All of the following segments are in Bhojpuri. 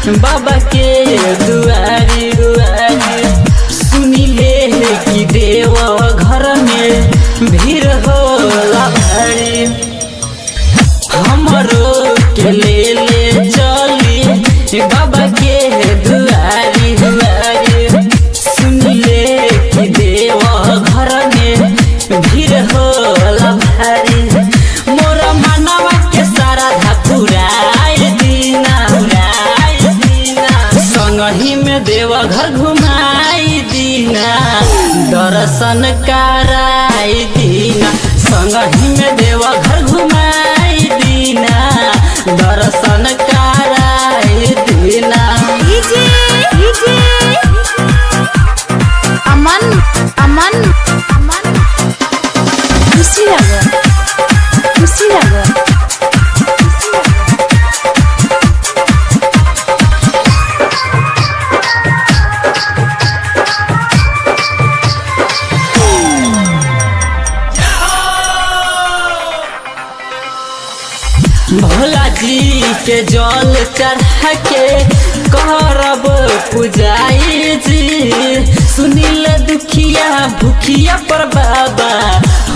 बाबा के दुआरी सुनिले कि देव घर में भीड़ होला भारी। हमरो के ले चली बाबा के दुआरी सुनिले कि देव घर में भीड़ होला भारी। मोरा मनवा के सारा धपुराई दीना संगही में देव घर घुमाई दीना दर्शन कराई दीना। संगही में देव घर घुमाई दीना दर्शन कराई दीना। अमन खुशी लगा भोला जी के जल चढ़ा के करब पुजाई जी। सुनिल दुखिया भूखिया पर बाबा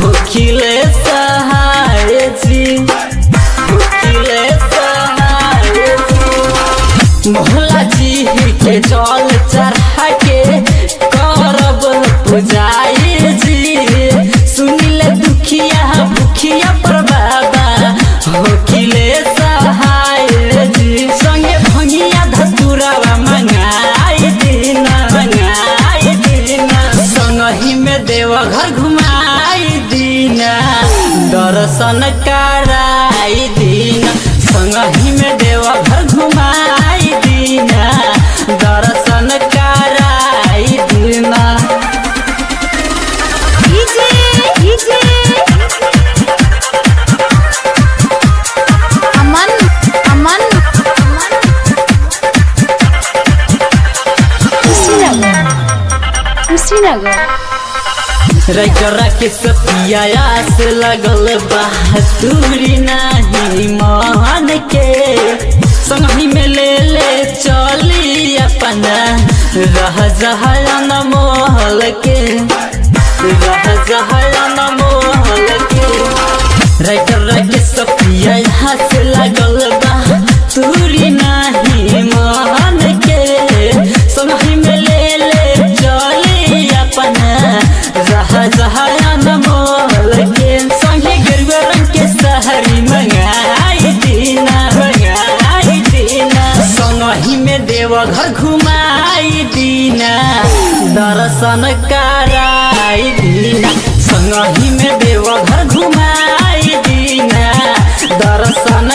होखिले सहाय जी, होखिले सहाय जी। भोला जी के जल चढ़ा के करब पुजाई जी। सुनिल दुखिया भूखिया पर बाबा होखिले सहाय जी। संगे भंगिया धतुरावा मंगाई दीना संगही में देव घर घुमाई दीना दर्शन कराई दीना। संगही में देव घर घुमाई दीना दर्शन कराई दीना। अमन खुशी लगा रैकरा के सपिया से लगल बहादुरी नहीं मान के। संगही में ले चली अपना रह जहन मोहल के, रह जहन मोहल के। रैकरा के सपिया से लगल बहादुरी नहीं मान के। संगही में ले चली अपना जहन मोहल के। संगे गेरुआ रंग के सहरी मंगाई दीना संगही में देव घर घुमाई दीना दर्शन कराई दीना। संगही में देव घर घुमाई दीना दर्शन